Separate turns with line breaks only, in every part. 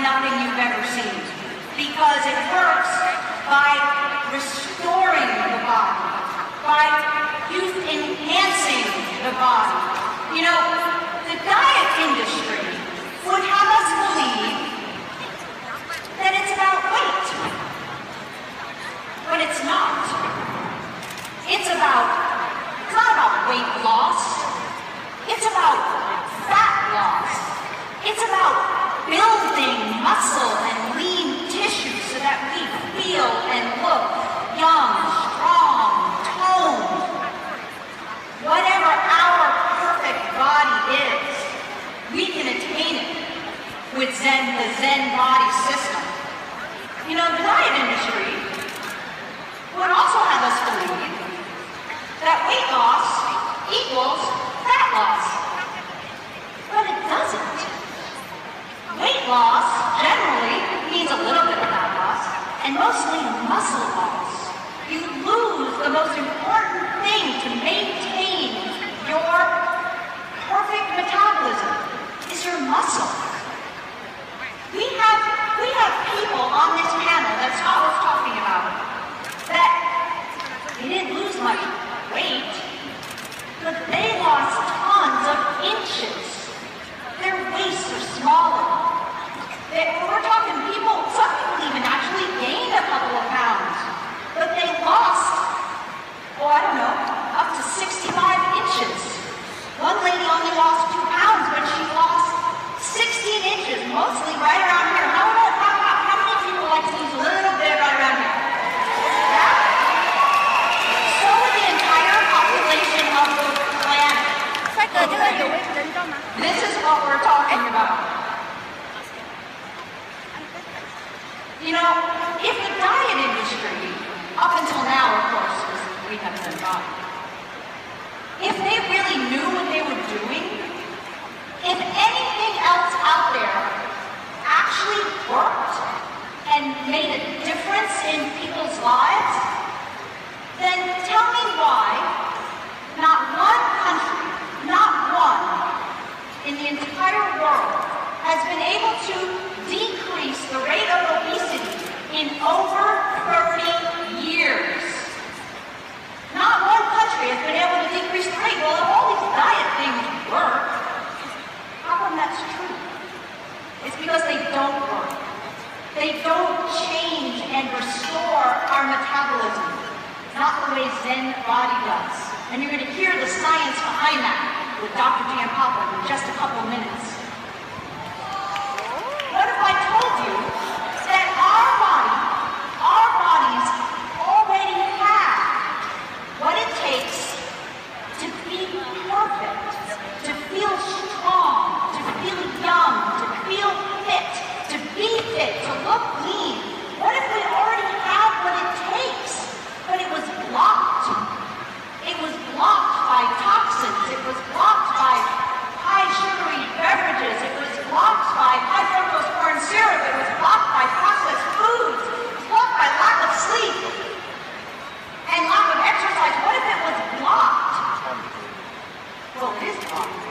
nothing you've ever seen because it works by restoring the body, by youth-enhancing the body. You know, the diet industry would have us believe that it's about weight, but it's not. It's not about weight loss. It's about fat loss. It's about building muscle and lean tissue so that we feel and look young, strong, toned. Whatever our perfect body is, we can attain it with the ZEN body system. You know, the diet industry would also have us believe that weight loss equals fat loss. But it doesn't. Weight loss generally means a little bit of fat loss and mostly muscle loss. You lose the most important thing to maintain your perfect metabolism is your muscle. We have people on this panel that Scott was talking about that they didn't lose much weight, but they lost tons of inches. Their waists are smaller. We're talking people, some people even actually gained a couple of pounds, but they lost, I don't know, up to 65 inches. One lady only lost 2 pounds, but she lost 16 inches, mostly right around here. How many people like to lose a little bit right around here? Yeah? So would the entire population of the planet. This is what we're talking about. You know, if the diet industry, up until now, of course, we have done body, if they really knew what they were doing, if anything else out there actually worked and made a difference in people's lives, then tell me why not one country, not one, in the entire world has been able to decrease the rate of obesity in over 30 years. Not one country has been able to decrease the rate. Well, if all these diet things work, how come that's true? It's because they don't work. They don't change and restore our metabolism, not the way ZEN body does. And you're going to hear the science behind that with Dr. Giampapa in just a couple of minutes. What if I told you that our bodies already have what it takes to be perfect, to feel strong, to feel young, to feel fit, to be fit, to look lean? What if we already have what it takes, but it was blocked? It was blocked by toxins. It was blocked by high sugary beverages. It was blocked by high fructose corn syrup. It was blocked by processed foods. It was blocked by lack of sleep and lack of exercise. What if it was blocked? Well, it is blocked.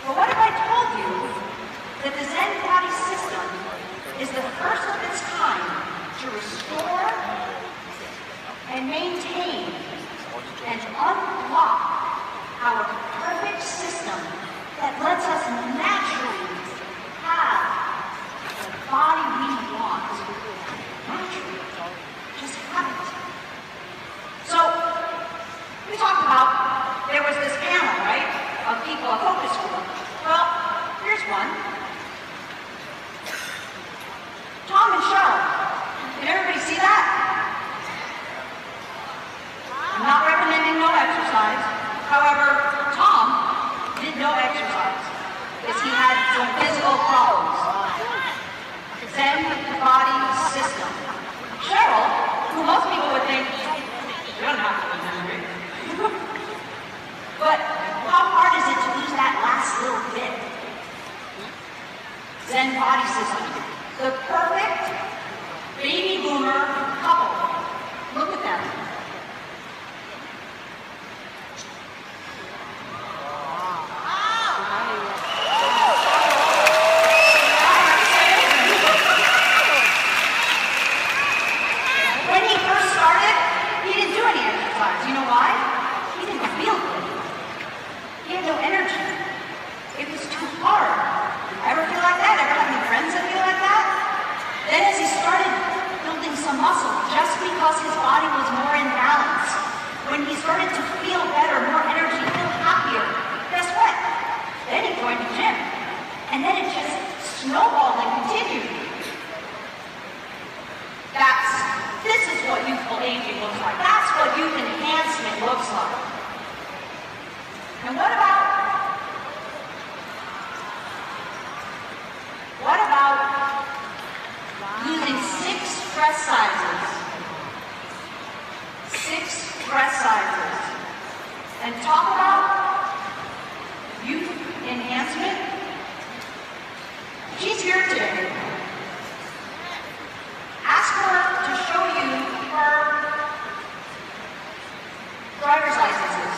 Well, what if I told you that the ZEN body system is the first of its kind to restore and maintain and unblock our perfect system that lets us naturally have the body we want. Naturally. Just have it. So, we talked about, there was this panel, right, of people, a focus group. Well, here's one. Tom and Cheryl. Can everybody see that? I'm not recommending no exercise. However, Tom did no exercise because he had some physical problems. ZEN body system. Cheryl, who most people would think, you don't have to be hungry. But how hard is it to lose that last little bit? ZEN body system. The perfect baby boomer couple. Look at them. Then as he started building some muscle, just because his body was more in balance, when he started to feel better, more energy, feel happier, guess what? Then he joined the gym. And then it just snowballed and continued. This is what youthful aging looks like. That's what youth enhancement looks like. And what about using 6 dress sizes? 6 dress sizes. And talk about youth enhancement. She's here today. Ask her to show you her driver's licenses.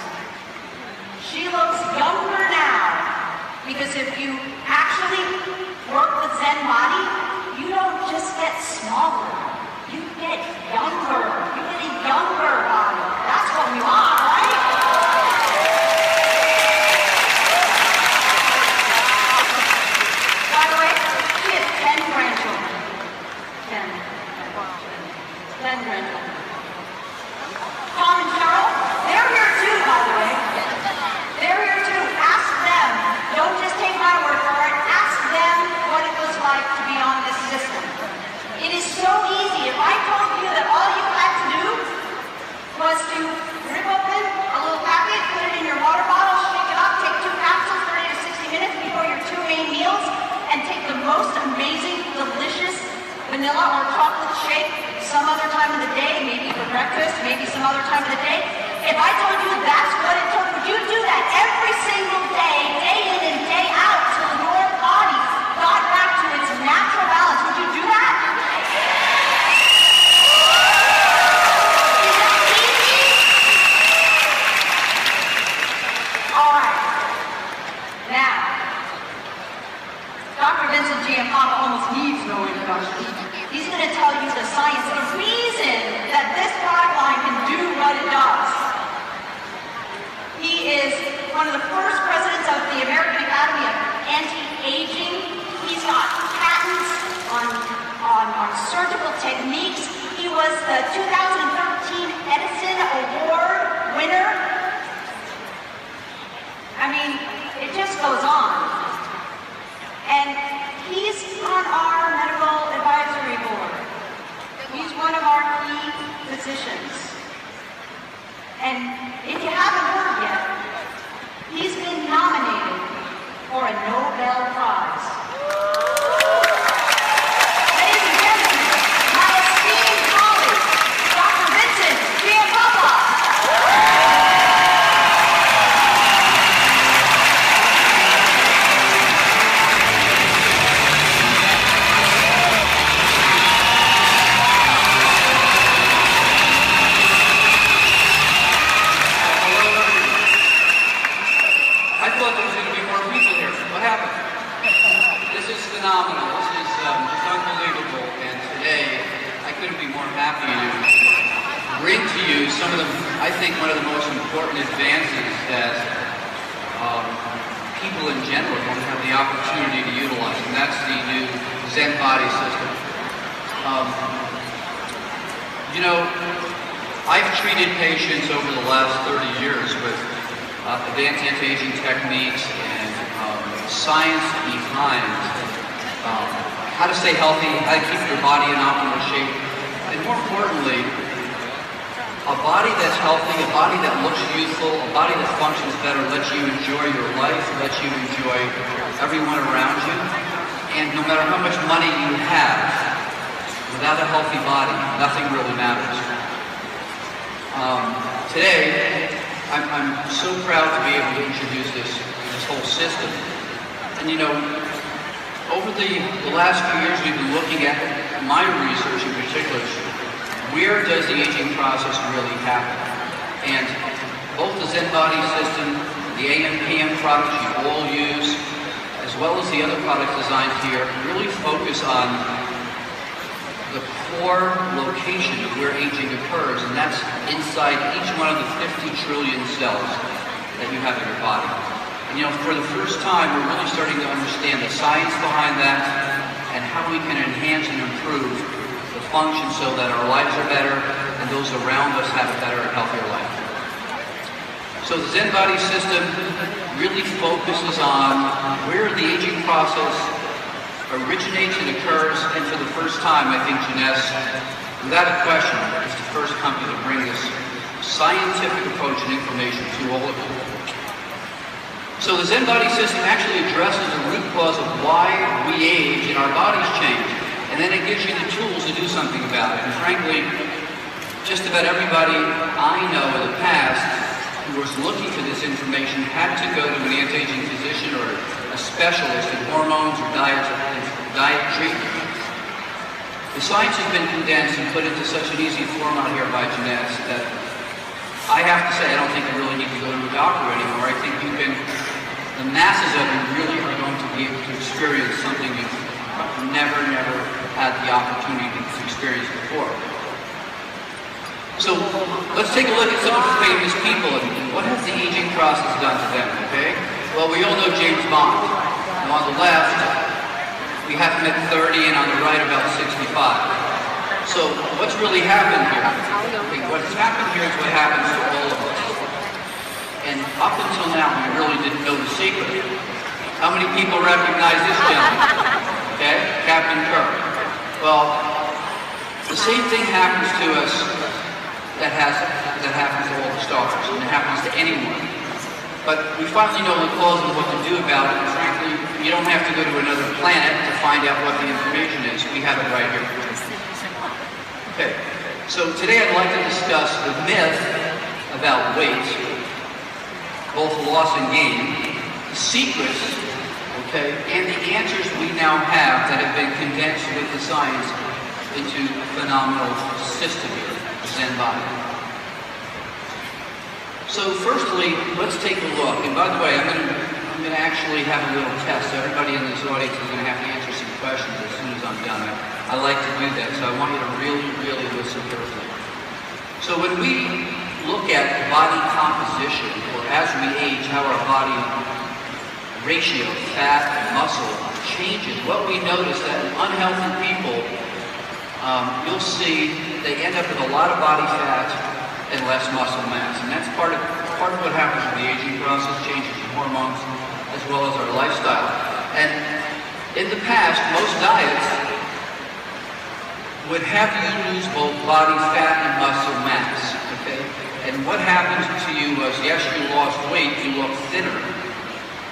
She looks younger now because if you actually work with Zen Body, you don't just get smaller, you get younger. You get a younger body. That's what we want, right? By the way, she has 10 grandchildren. 10 grandchildren. Tom and Cheryl, they're here too, by the way. They're here too. Ask them. Don't just take my word for it. Ask them what it was like to be on this system. It is so easy. If I told you that all you had to do was to rip open a little packet, put it in your water bottle, shake it up, take 2 capsules, 30 to 60 minutes before your 2 main meals, and take the most amazing, delicious vanilla or chocolate shake some other time of the day, maybe for breakfast, maybe some other time of the day. If I told you that's what it took, would you do that every single day, day in and day out, till your body got back to its natural balance? Would you do that? Is that easy? All right. Now, Dr. Vincent Giampapa almost needs no introduction. He's going to tell you the science, the reason that this product line can do what it does. He is one of the first presidents of the American Academy of Anti-Aging. He's got patents on surgical techniques. He was the 2013 Edison Award winner. I mean, it just goes on. And he's on our medical advisory board. He's one of our key physicians. And if you haven't heard yet, he's been nominated for a Nobel Prize. Ladies and gentlemen, my esteemed colleague, Dr. Vincent Giampapa.
Phenomenal. This is just unbelievable, and today I couldn't be more happy to bring to you some of the, I think, one of the most important advances that people in general don't have the opportunity to utilize, and that's the new Zen Body system. You know, I've treated patients over the last 30 years with advanced anti-aging techniques and science behind how to stay healthy, how to keep your body in optimal shape, and more importantly, a body that's healthy, a body that looks youthful, a body that functions better, lets you enjoy your life, lets you enjoy everyone around you, and no matter how much money you have, without a healthy body, nothing really matters. Today, I'm so proud to be able to introduce this whole system. And you know, over the last few years, we've been looking at my research in particular. Where does the aging process really happen? And both the Zen Body system, the AM/PM products you all use, as well as the other products designed here, really focus on the core location of where aging occurs, and that's inside each one of the 50 trillion cells that you have in your body. And you know, for the first time, we're really starting to understand the science behind that and how we can enhance and improve the function so that our lives are better and those around us have a better and healthier life. So the Zen Body system really focuses on where the aging process originates and occurs, and for the first time, I think Jeunesse, without a question, is the first company to bring this scientific approach and information to all of you. So the Zen Body system actually addresses the root cause of why we age and our bodies change, and then it gives you the tools to do something about it. And frankly, just about everybody I know in the past who was looking for this information had to go to an anti-aging physician or a specialist in hormones or diet treatment. The science has been condensed and put into such an easy format here by Jeunesse that I have to say I don't think you really need to go to a doctor anymore. I think the masses of you really are going to be able to experience something you've never had the opportunity to experience before. So let's take a look at some of the famous people and what has the aging process done to them, okay? Well, we all know James Bond. And on the left, we have him at 30 and on the right about 65. So what's really happened here? Okay, what's happened here is what happens to all of us. And up until now, we really didn't know the secret. How many people recognize this gentleman? Okay, Captain Kirk. Well, the same thing happens to us that happens to all the stars, and it happens to anyone. But we finally know the cause and what to do about it, and frankly, you don't have to go to another planet to find out what the information is. We have it right here. Okay, so today I'd like to discuss the myth about weight, both loss and gain, the secrets, okay, and the answers we now have that have been condensed with the science into a phenomenal system here. Zen Body. So firstly, let's take a look. And by the way, I'm going to actually have a little test. So everybody in this audience is going to have to answer some questions as soon as I'm done. I like to do that, so I want you to really listen carefully. So when we look at body composition, or as we age, how our body ratio, fat and muscle changes, what we notice that in unhealthy people, you'll see they end up with a lot of body fat and less muscle mass. And that's part of what happens with the aging process, changes in hormones, as well as our lifestyle. And in the past, most diets would have you lose both body fat and muscle mass, okay? And what happens to you was, yes, you lost weight, you look thinner,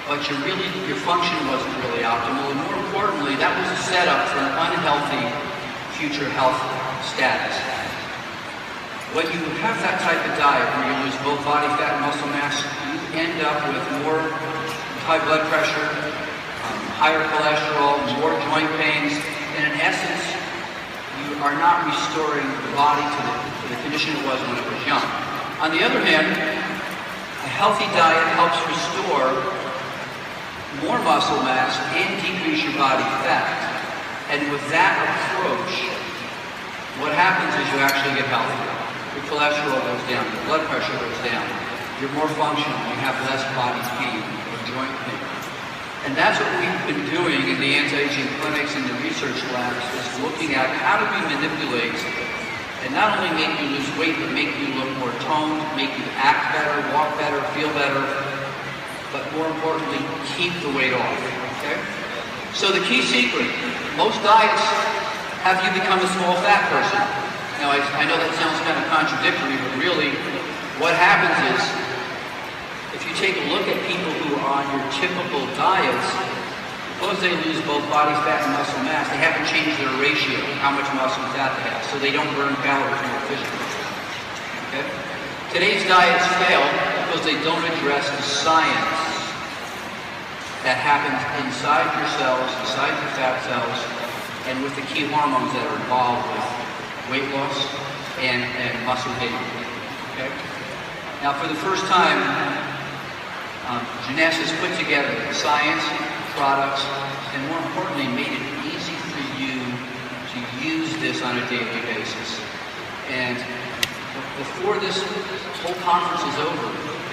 but your function wasn't really optimal. And more importantly, that was a setup for an unhealthy future health status. When you have that type of diet where you lose both body fat and muscle mass, you end up with more high blood pressure, higher cholesterol, more joint pains, and in essence, you are not restoring the body to the condition it was when it was young. On the other hand, a healthy diet helps restore more muscle mass and decrease your body fat. And with that approach, what happens is you actually get healthier. Your cholesterol goes down, your blood pressure goes down, you're more functional, you have less body pain or joint pain. And that's what we've been doing in the anti-aging clinics and the research labs, is looking at how do we manipulate and not only make you lose weight, but make you look more toned, make you act better, walk better, feel better, but more importantly, keep the weight off, okay? So the key secret, most diets have you become a small fat person. Now I know that sounds kind of contradictory, but really what happens is, if you take a look at people who are on your typical diets, because they lose both body fat and muscle mass, they haven't changed their ratio, how much muscle and fat they have, so they don't burn calories more efficiently. Okay? Today's diets fail because they don't address the science that happens inside your cells, inside your fat cells, and with the key hormones that are involved with weight loss and muscle gain. Okay? Now, for the first time, Jeunesse has put together science, products, and more importantly, made it easy for you to use this on a daily basis. And before this whole conference is over,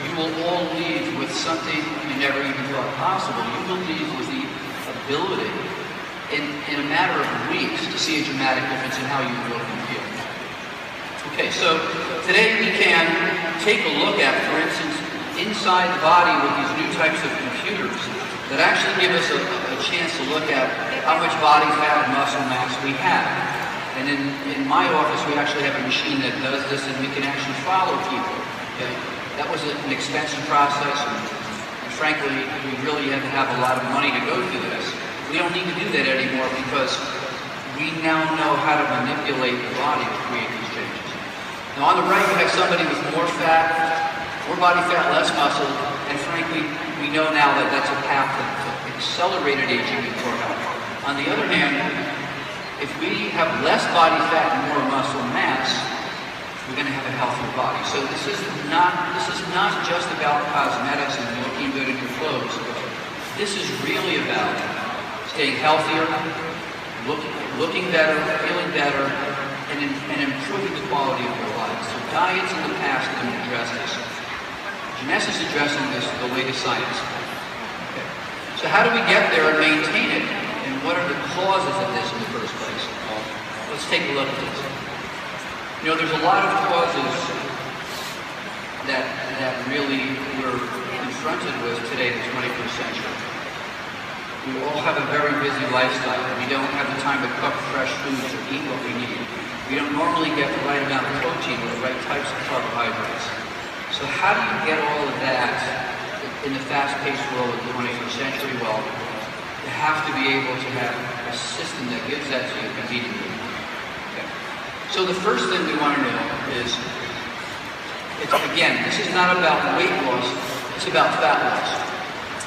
you will all leave with something you never even thought possible. You will leave with the ability in a matter of weeks to see a dramatic difference in how you look and feel. Okay, so today we can take a look at, for instance, inside the body with these new types of computers that actually give us a chance to look at how much body fat and muscle mass we have. And in my office, we actually have a machine that does this, and we can actually follow people. Okay? That was an expensive process, and frankly, we really had to have a lot of money to go through this. We don't need to do that anymore because we now know how to manipulate the body to create these changes. Now on the right, you have somebody with more fat, more body fat, less muscle, and frankly, we know now that that's a path to accelerated aging and poor health. On the other hand, if we have less body fat and more muscle mass, we're going to have a healthier body. So this is not just about cosmetics and looking good in your clothes. This is really about staying healthier, looking better, feeling better, and improving the quality of your life. So diets in the past didn't address this. Jeunesse is addressing this the latest science. Okay. So how do we get there and maintain it? And what are the causes of this in the first place? Well, let's take a look at this. You know, there's a lot of causes that really we're confronted with today in the 21st century. We all have a very busy lifestyle. We don't have the time to cook fresh foods or eat what we need. We don't normally get the right amount of protein or the right types of carbohydrates. So how do you get all of that in the fast-paced world of the 21st century? Well, you have to be able to have a system that gives that to you conveniently. Okay. So the first thing we want to know is, again, this is not about weight loss, it's about fat loss,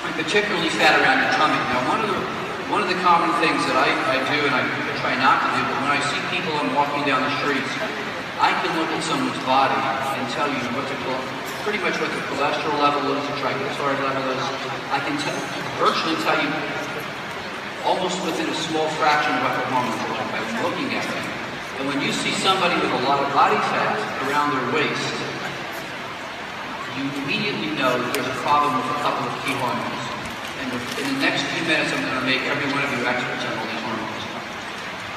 and particularly fat around your tummy. Now, one of the common things that I do, and I try not to do, but when I see people I'm walking down the streets, I can look at someone's body and tell you pretty much what the cholesterol level is, the triglyceride level is. I can virtually tell you almost within a small fraction of what their hormones are like by looking at them. And when you see somebody with a lot of body fat around their waist, you immediately know that there's a problem with a couple of key hormones. And in the next few minutes, I'm going to make every one of you experts on all these hormones.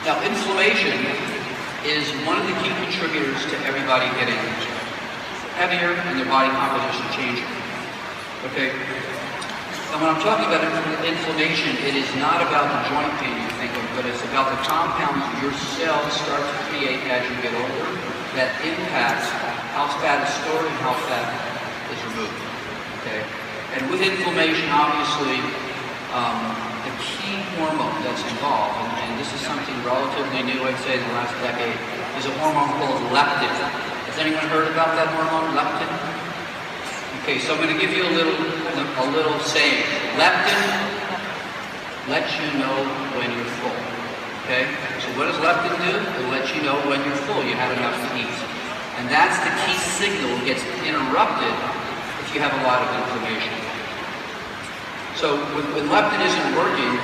Now, inflammation is one of the key contributors to everybody getting heavier and their body composition changing. Okay? And when I'm talking about inflammation, it is not about the joint pain you think of, but it's about the compounds your cells start to create as you get older that impact how fat is stored and how fat is removed. Okay? And with inflammation, obviously, the key hormone that's involved, and this is something relatively new, I'd say, in the last decade, is a hormone called leptin. Has anyone heard about that hormone, leptin? Okay, so I'm going to give you a little saying. Leptin lets you know when you're full. Okay? So what does leptin do? It lets you know when you're full, you have enough to eat. And that's the key signal that gets interrupted if you have a lot of inflammation. So when leptin isn't working,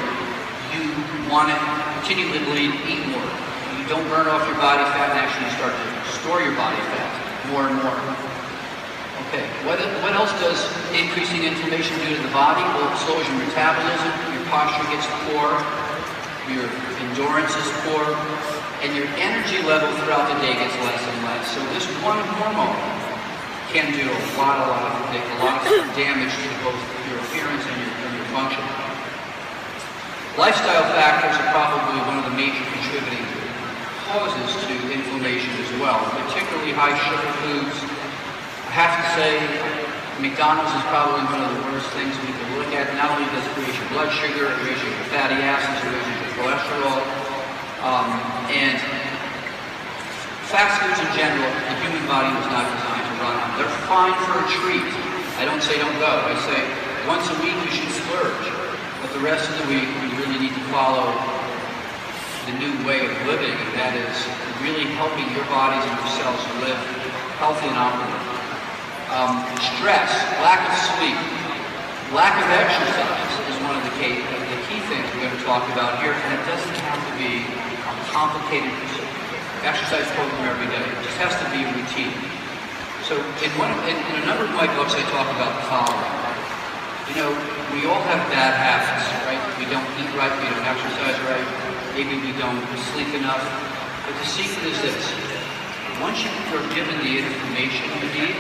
you want to continually eat more. You don't burn off your body fat and actually start to store your body fat more and more. Okay, what else does increasing inflammation do to the body? Well, it slows your metabolism, your posture gets poor, your endurance is poor, and your energy level throughout the day gets less and less. So this one hormone can do a lot of damage to both your appearance and your function. Lifestyle factors are probably one of the major contributing causes to inflammation as well, particularly high sugar foods. I have to say, McDonald's is probably one of the worst things we can look at. Not only does it raise your blood sugar, it raises your fatty acids, it raises your cholesterol, and fast foods in general, the human body was not designed to run on. They're fine for a treat. I don't say don't go. I say once a week you should splurge, but the rest of the week you really need to follow the new way of living, and that is really helping your bodies and your cells live healthy and optimal. Stress, lack of sleep, lack of exercise is one of the key things we're going to talk about here, and it doesn't have to be a complicated exercise program every day. It just has to be a routine. So in a number of my books I talk about the following. You know, we all have bad habits, right? we don't eat right, we don't exercise right, maybe we don't sleep enough. But the secret is this. Once you're given the information you need,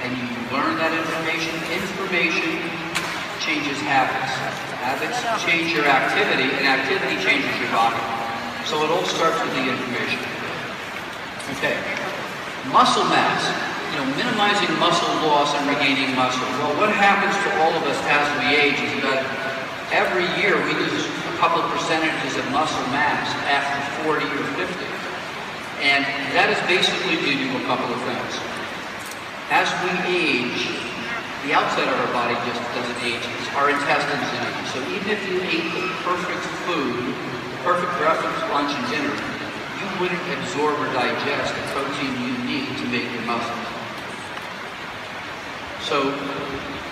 and you learn that information changes habits. Habits change your activity, and activity changes your body. So it all starts with the information. Okay. Muscle mass. Minimizing muscle loss and regaining muscle. Well, what happens to all of us as we age is that every year we lose a couple of percentages of muscle mass after 40 or 50. And that is basically due to a couple of things. As we age, the outside of our body just doesn't age. Our intestines age. So even if you ate the perfect food, perfect breakfast, lunch, and dinner, you wouldn't absorb or digest the protein you need to make your muscles. So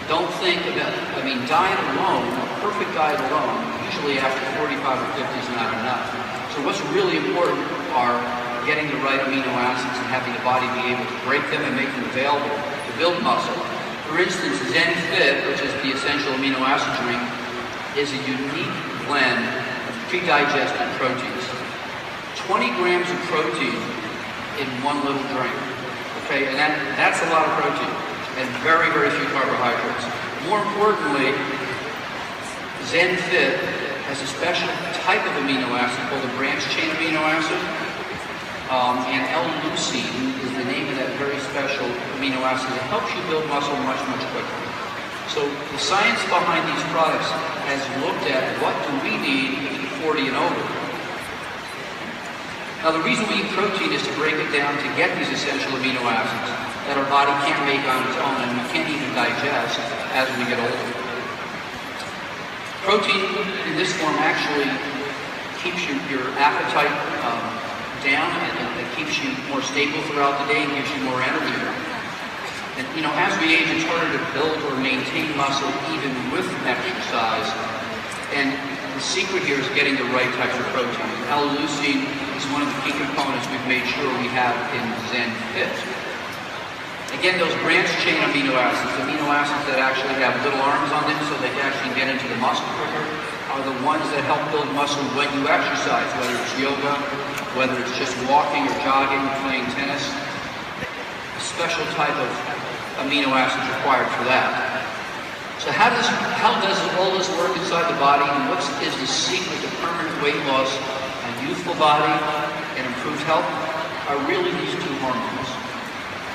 don't think about, diet alone, a perfect diet alone, usually after 45 or 50 is not enough. So what's really important are getting the right amino acids and having the body be able to break them and make them available to build muscle. For instance, ZEN, which is the essential amino acid drink, is a unique blend of pre-digested proteins. 20 grams of protein in one little drink. Okay, and that's a lot of protein and very, very few carbohydrates. More importantly, ZEN has a special type of amino acid called a branched chain amino acid. And L-leucine is the name of that very special amino acid that helps you build muscle much, much quicker. So the science behind these products has looked at what do we need if you're 40 and over. Now the reason we eat protein is to break it down to get these essential amino acids that our body can't make on its own and we can't even digest as we get older. Protein in this form actually keeps your appetite down and it keeps you more stable throughout the day and gives you more energy. And as we age, it's harder to build or maintain muscle even with exercise. And the secret here is getting the right types of protein. L-leucine is one of the key components we've made sure we have in ZEN. Again, those branched chain amino acids that actually have little arms on them so they can actually get into the muscle quicker, are the ones that help build muscle when you exercise, whether it's yoga, whether it's just walking or jogging or playing tennis. A special type of amino acids required for that. So how does all this work inside the body, and what is the secret to permanent weight loss, a youthful body, and improved health? Are really these two hormones.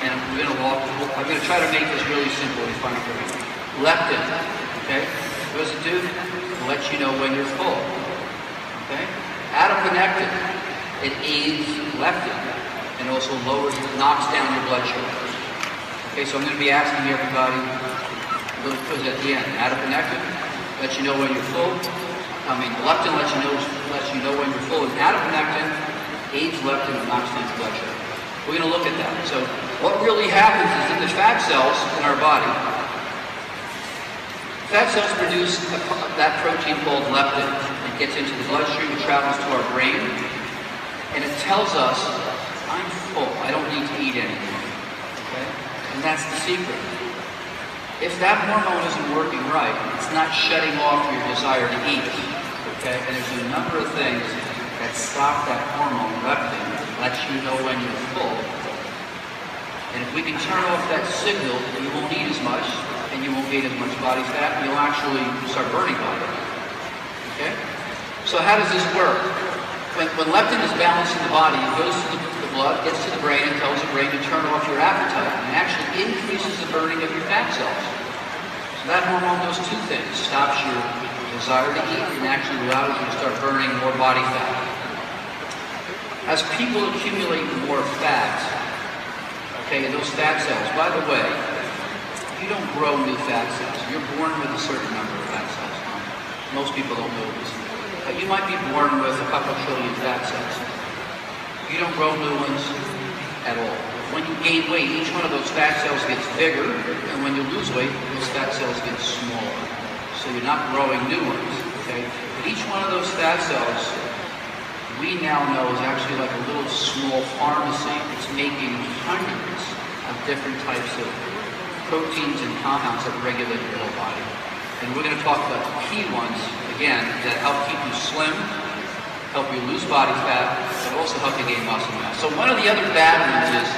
And I'm going to try to make this really simple and fun for you. Leptin, okay? What does it do? It lets you know when you're full, okay? Adiponectin, it aids leptin and also knocks down your blood sugar. Okay, so I'm going to be asking everybody little quiz at the end. Adiponectin lets you know when you're full. Leptin lets you know when you're full, and adiponectin aids leptin and knocks down your blood sugar. We're going to look at that. So what really happens is in the fat cells in our body, fat cells produce that protein called leptin. It gets into the bloodstream, it travels to our brain, and it tells us, I'm full, I don't need to eat anymore. Okay? And that's the secret. If that hormone isn't working right, it's not shutting off your desire to eat. Okay? And there's a number of things that stop that hormone, leptin, lets you know when you're full. And if we can turn off that signal, you won't eat as much, and you won't gain as much body fat, and you'll actually start burning body. Okay? So how does this work? When leptin is balanced in the body, it goes to the blood, gets to the brain, and tells the brain to turn off your appetite, and actually increases the burning of your fat cells. So that hormone does two things. Stops your desire to eat, and actually allows you to start burning more body fat. As people accumulate more fat, okay, in those fat cells, by the way, you don't grow new fat cells. You're born with a certain number of fat cells. Most people don't know this. But you might be born with a couple trillion fat cells. You don't grow new ones at all. When you gain weight, each one of those fat cells gets bigger, and when you lose weight, those fat cells get smaller. So you're not growing new ones, okay? But each one of those fat cells, we now know is actually like a little small pharmacy. It's making hundreds of different types of proteins and compounds that regulate your whole body. And we're going to talk about the key ones, again, that help keep you slim, help you lose body fat, but also help you gain muscle mass. So one of the other bad ones is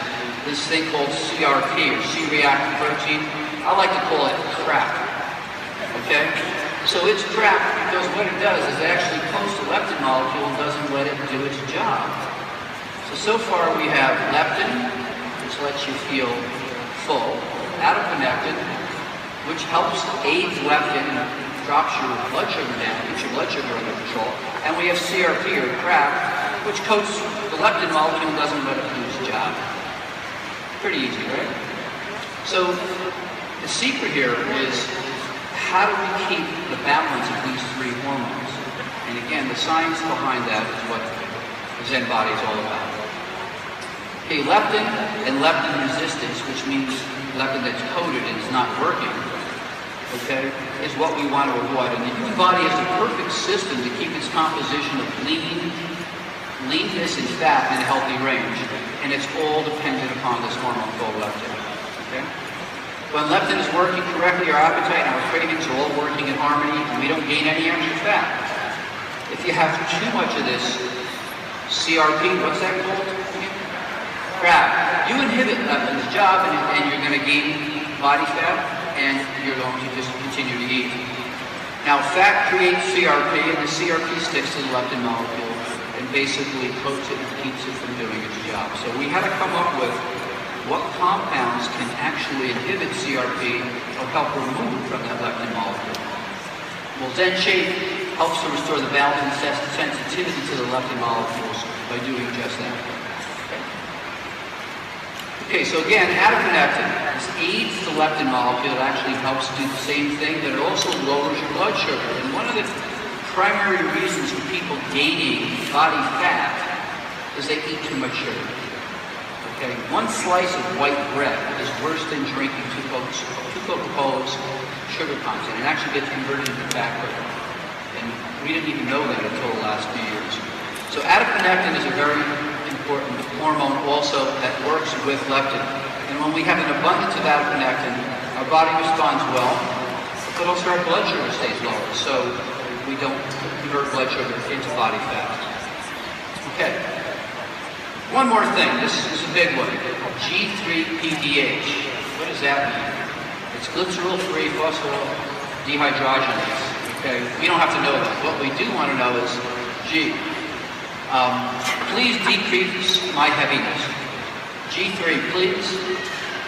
this thing called CRP, or C-reactive protein. I like to call it crap, okay? So it's crap because what it does is it actually pulls the leptin molecule and doesn't let it do its job. So far we have leptin, which lets you feel full, adiponectin, which helps aid leptin, drops your blood sugar down, gets your blood sugar under control, and we have CRP, or crap, which coats the leptin molecule and doesn't let it do its job. Pretty easy, right? So the secret here is how do we keep the balance of these three hormones? And again, the science behind that is what the Zen body is all about. Okay, leptin and leptin resistance, which means leptin that's coated and is not working, okay, is what we want to avoid. And the human body has the perfect system to keep its composition of leanness and fat in a healthy range. And it's all dependent upon this hormone called leptin, okay? When leptin is working correctly, our appetite and our cravings are all working in harmony, and we don't gain any extra fat. If you have too much of this CRP, what's that called? Crap. You inhibit leptin's job, and you're going to gain body fat, and you're going to just continue to eat. Now, fat creates CRP, and the CRP sticks to the leptin molecule and basically coats it and keeps it from doing its job. So we had to come up with what compounds can actually inhibit CRP or help remove from that leptin molecule. Well, Zen shape helps to restore the balance and sensitivity to the leptin molecules by doing just that. Okay, so again, adiponectin aids the leptin molecule. It actually helps do the same thing, but it also lowers your blood sugar. And one of the primary reasons for people gaining body fat is they eat too much sugar. Okay, one slice of white bread is worse than drinking two Coca-Colas sugar content. It actually gets converted into fat quicker. And we didn't even know that until the last few years. So adiponectin is a very important hormone also that works with leptin. And when we have an abundance of adiponectin, our body responds well, but also our blood sugar stays lower. So we don't convert blood sugar into body fat. Okay. One more thing. This is a big one. G3-PDH. What does that mean? It's glycerol-free phosphodehydrogenase. Okay. We don't have to know that. What we do want to know is, G. Please decrease my heaviness. G3, please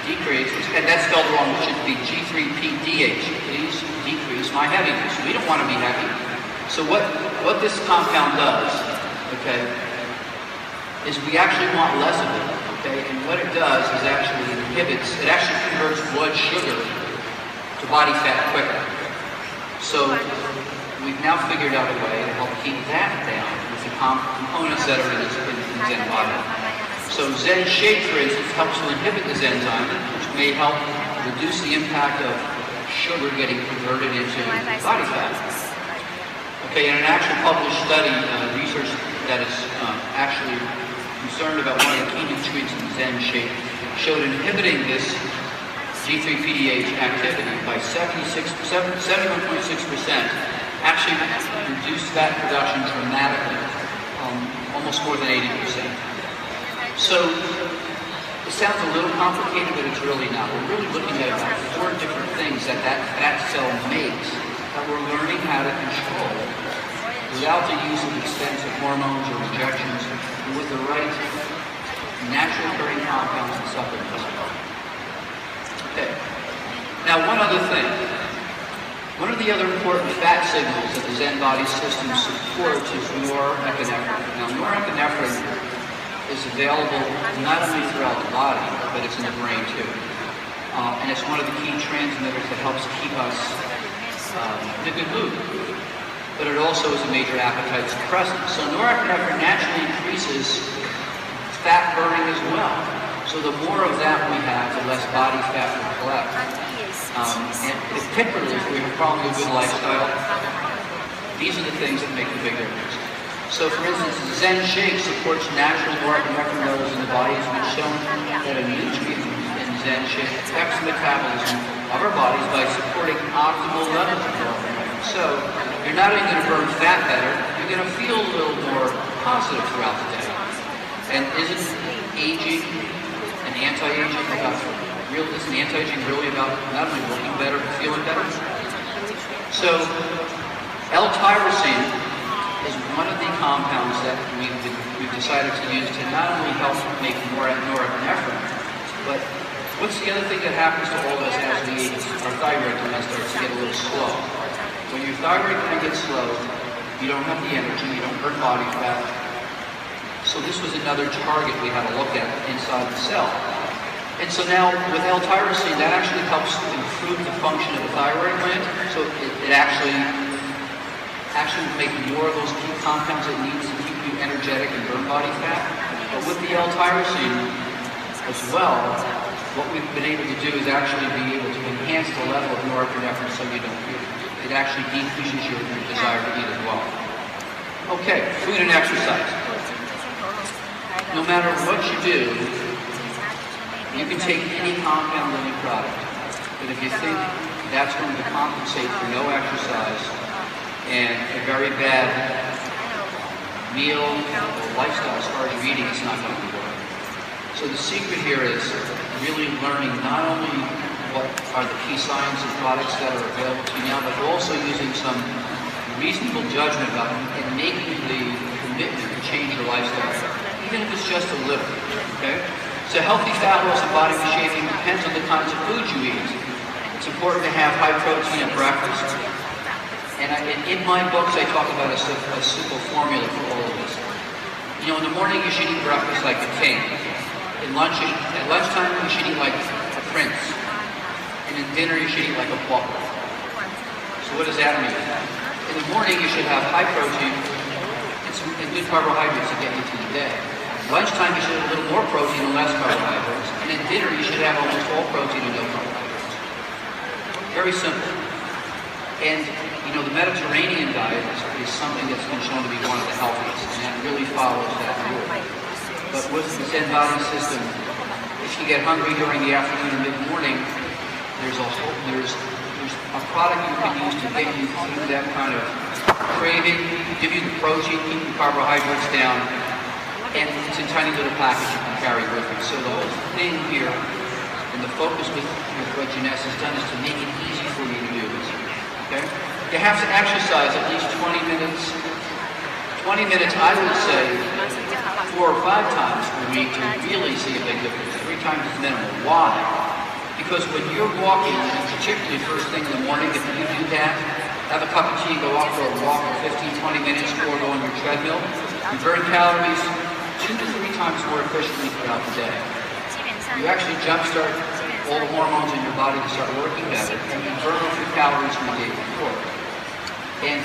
decrease. And that's spelled wrong. It should be G3-PDH. Please decrease my heaviness. We don't want to be heavy. So what this compound does, okay, is we actually want less of it, okay? And what it does is actually it actually converts blood sugar to body fat quicker. So we've now figured out a way to help keep that down with the components that are in Zen body. So Zen Shake, for instance, helps to inhibit this enzyme, which may help reduce the impact of sugar getting converted into body fat. Okay, in an actual published study, research that is actually concerned about one of the key nutrients in Zen Shake showed inhibiting this G3-PDH activity by 71.6% actually reduced fat production dramatically, almost more than 80%. So it sounds a little complicated, but it's really not. We're really looking at about 4 different things that fat cell makes that we're learning how to control without the use of expensive hormones or injections, and with the right natural occurring compounds and supplements. Okay. Now, one other thing. One of the other important fat signals that the Zen body system supports is norepinephrine. Now, norepinephrine is available not only throughout the body, but it's in the brain too. And it's one of the key transmitters that helps keep us in a good mood. But it also is a major appetite suppressant. So norepinephrine naturally increases fat burning as well. So the more of that we have, the less body fat we collect. And particularly if we have probably a good lifestyle, these are the things that make the big difference. So for instance, Zen Shake supports natural norepinephrine levels in the body. It's been shown that a nutrient in ZEN shift affects the metabolism of our bodies by supporting optimal levels of norepinephrine. So you're not only going to burn fat better, you're going to feel a little more positive throughout the day. And isn't aging and anti-aging about isn't anti-aging really about not only looking better but feeling better? So L-tyrosine is one of the compounds that we've decided to use to not only help make more norepinephrine, but what's the other thing that happens to all of us as we age? Our thyroid gland starts to get a little slow. When your thyroid gland gets slow, you don't have the energy, you don't burn body fat. So this was another target we had to look at inside the cell. And so now with L-tyrosine, that actually helps improve the function of the thyroid gland. So it actually will make more of those key compounds it needs to keep you energetic and burn body fat. But with the L-tyrosine as well, what we've been able to do is actually be able to enhance the level of norepinephrine so you don't feel it. It actually decreases your desire to eat as well. Okay, food and exercise. No matter what you do, you can take any compound in your product, but if you think that's going to compensate for no exercise and a very bad meal or lifestyle as far as you're eating, it's not going to work. So the secret here is really learning not only what are the key science and products that are available to you now, but also using some reasonable judgment about them and making the commitment to change your lifestyle, even if it's just a little, okay? So healthy fat loss and body reshaping depends on the kinds of food you eat. It's important to have high protein at breakfast. And in my books, I talk about a simple formula for all of this. You know, in the morning, you should eat breakfast like a king. At lunchtime, you should eat like a prince. And in dinner, you should eat like a pauper. So what does that mean? In the morning, you should have high protein and good carbohydrates to get you through the day. Lunchtime, you should have a little more protein and less carbohydrates. And at dinner, you should have almost all protein and no carbohydrates. Very simple. And, you know, the Mediterranean diet is something that's been shown to be one of the healthiest, and that really follows that rule. But with the ZEN body system, if you get hungry during the afternoon or mid-morning, there's a product you can use to get you through that kind of craving, give you the protein, keep the carbohydrates down, and it's a tiny little package you can carry with you. So the whole thing here, and the focus with what Jeunesse has done is to make it easy for you to do this. Okay? You have to exercise at least 20 minutes. 20 minutes, I would say, 4 or 5 times a week to really see a big difference. 3 times is minimal. Why? Because when you're walking, and particularly first thing in the morning, if you do that, have a cup of tea, go out for a walk for 15, 20 minutes, or go on your treadmill, you burn calories 2 to 3 times more efficiently throughout the day. You actually jumpstart all the hormones in your body to start working better, and you burn off your calories from the day before. And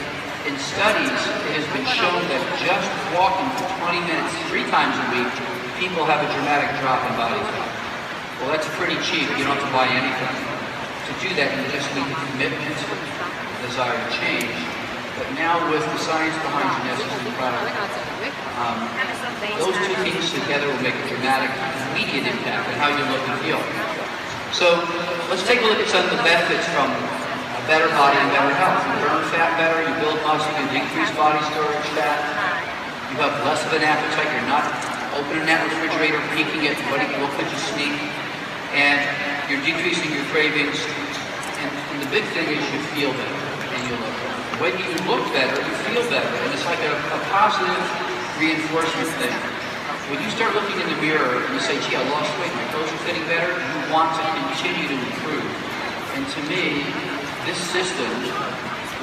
in studies, it has been shown that just walking for 20 minutes 3 times a week, people have a dramatic drop in body fat. Well, that's pretty cheap. You don't have to buy anything. To do that, you just need the commitment, the desire to change. But now with the science behind Jeunesse and the product, those 2 things together will make a dramatic, immediate impact on how you look and feel. So let's take a look at some of the benefits from a better body and better health. You burn fat better, you build muscle, you decrease body storage fat, you have less of an appetite, you're not opening that refrigerator, peeking it, what could you sneak, and you're decreasing your cravings, and the big thing is you feel better and you look better. When you look better, you feel better, and it's like a positive reinforcement thing. When you start looking in the mirror and you say, gee, I lost weight, my clothes are fitting better, you want to continue to improve. And to me, this system,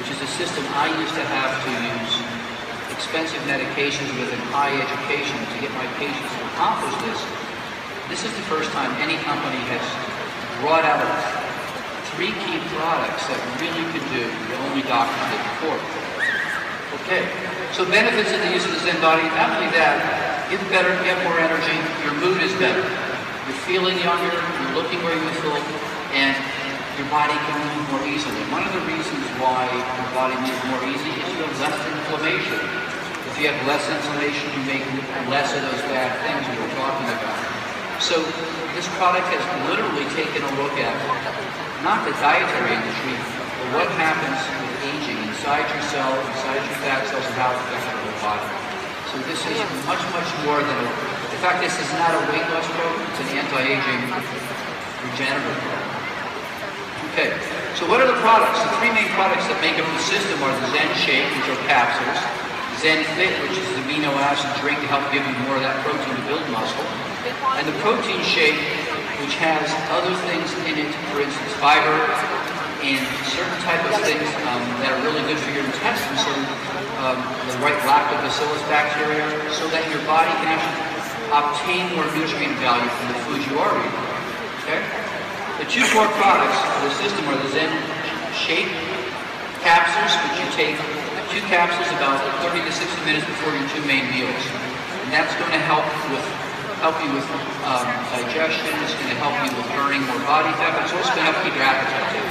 which is a system I used to have to use expensive medications with and high education to get my patients to accomplish this is the first time any company has brought out 3 key products that really could do what only doctors did before. Okay, so benefits of the use of the ZEN body, not only that, get better, get more energy, your mood is better, you're feeling younger, you're looking more youthful, and your body can move more easily. One of the reasons why your body moves more easily is you have less inflammation. If you have less inflammation, you make less of those bad things we were talking about. So this product has literally taken a look at not the dietary industry, but what happens with aging inside your cells, inside your fat cells, and how it affects your whole body. So this is much, much more than in fact, this is not a weight loss program, it's an anti-aging regenerative program. Okay, so what are the products? The three main products that make up the system are the ZEN Shake, which are capsules, ZEN Fit, which is the amino acid drink to help give you more of that protein to build muscle, and the protein shake, which has other things in it, for instance, fiber and certain type of things that are really good for your intestines, so the right lactobacillus bacteria, so that your body can actually obtain more nutrient value from the foods you are eating. Okay? The two core products for the system are the ZEN Shake capsules, which you take 2 capsules about 30 to 60 minutes before your 2 main meals. And that's going to help you with digestion, it's going to help you with burning more body fat, but it's also going to help keep your appetite down.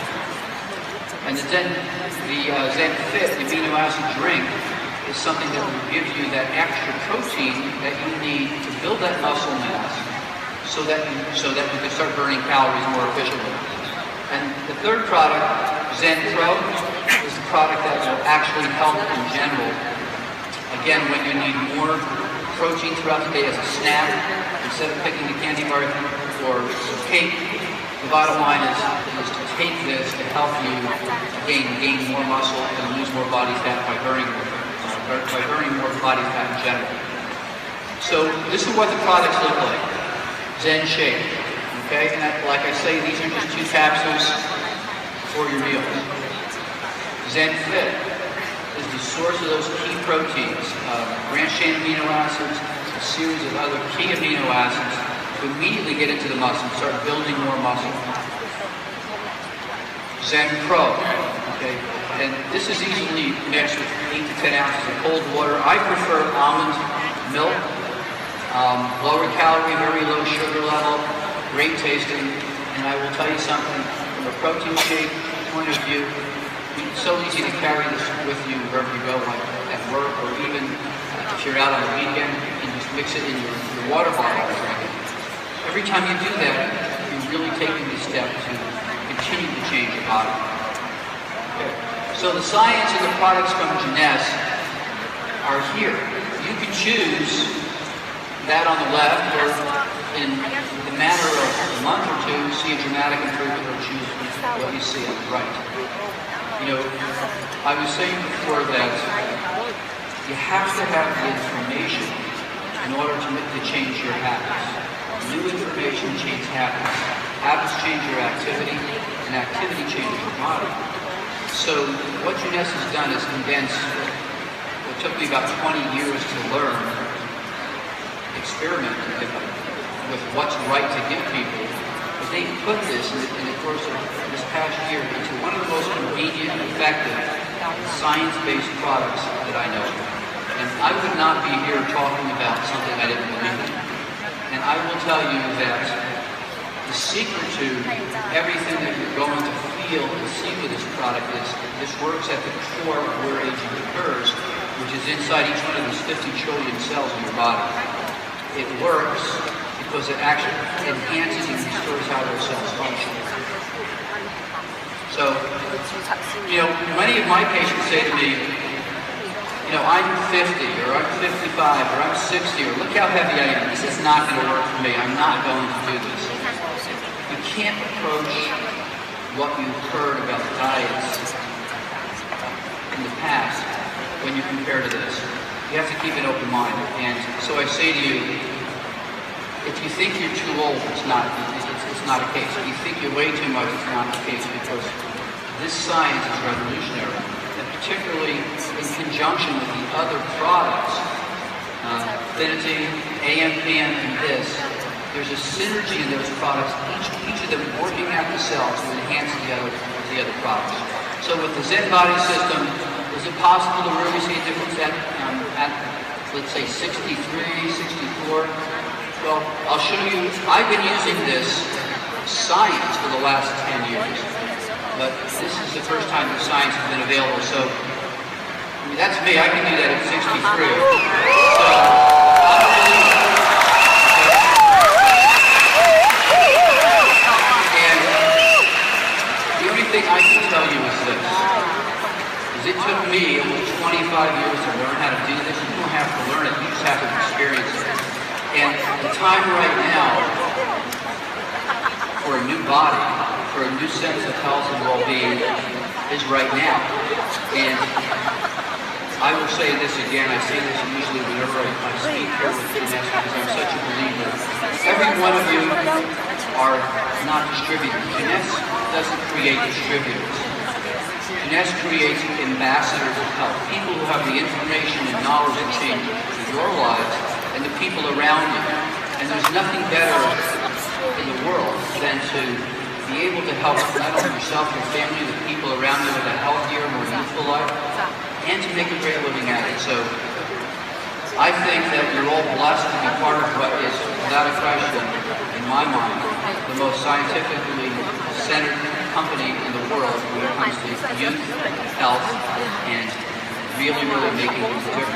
And the ZEN Fit, the amino acid drink, is something that will give you that extra protein that you need to build that muscle mass so that you can start burning calories more efficiently. And the third product, ZEN Pro, is the product that will actually help in general. Again, when you need more protein throughout the day as a snack, instead of picking the candy bar or some cake, the bottom line is to take this to help you gain more muscle and lose more body fat by burning more body fat in general. So this is what the products look like. ZEN Shake. Okay, and like I say, these are just 2 capsules for your meals. ZEN Fit is the source of those key proteins, branched-chain amino acids, a series of other key amino acids to immediately get into the muscle and start building more muscle. ZEN Pro, okay, and this is easily mixed with 8 to 10 ounces of cold water. I prefer almond milk, lower calorie, very low sugar level, great tasting, and I will tell you something, from a protein shake point of view, it's so easy to carry this with you wherever you go, like at work, or even if you're out on the weekend, you can just mix it in your water bottle and drink it. Every time you do that, you're really taking the step to continue to change your body. Okay. So the science and the products from Jeunesse are here. You can choose that on the left, or in the matter of a month or 2, see a dramatic improvement, or choose what you see on the right. You know, I was saying before that you have to have the information in order to change your habits. New information changes habits. Habits change your activity, and activity changes your body. So what Jeunesse has done is condense what took me about 20 years to learn, experiment with what's right to give people. But they put this in the course of this past year into one of the most convenient and effective science-based products that I know. And I would not be here talking about something I didn't believe in. And I will tell you that the secret to everything that you're going to feel and see with this product is this works at the core of where aging occurs, which is inside each one of those 50 trillion cells in your body. It works because it actually enhances and restores how those cells function. So, you know, many of my patients say to me, you know, I'm 50, or I'm 55, or I'm 60, or look how heavy I am. This is not going to work for me. I'm not going to do this. You can't approach what you've heard about diets in the past when you compare to this. You have to keep an open mind. And so I say to you, if you think you're too old, it's not a case. If you think you're way too much, it's not the case, because this science is revolutionary. And particularly in conjunction with the other products, Affinity, AMPM, and this, there's a synergy in those products, each of them working at the cell to enhance the other products. So with the ZEN body system, is it possible to really see a difference at let's say 63, 64? Well, I'll show you. I've been using this science for the last 10 years, but this is the first time the science has been available. So, I mean, that's me. I can do that at 63. So, 25 years to learn how to do this. You don't have to learn it, you just have to experience it. And the time right now for a new body, for a new sense of health and well-being is right now. And I will say this again, I say this usually whenever I speak here with Jeunesse because I'm such a believer. Every one of you are not distributors. Jeunesse doesn't create distributors. Jeunesse creates ambassadors of health, people who have the information and knowledge to change your lives and the people around you. And there's nothing better in the world than to be able to help not only yourself, your family, the people around you with a healthier, more youthful life, and to make a great living at it. So I think that you're all blessed to be part of what is, without a question, in my mind, the most scientifically centered company in the world when it comes to youth, health, and really making a difference.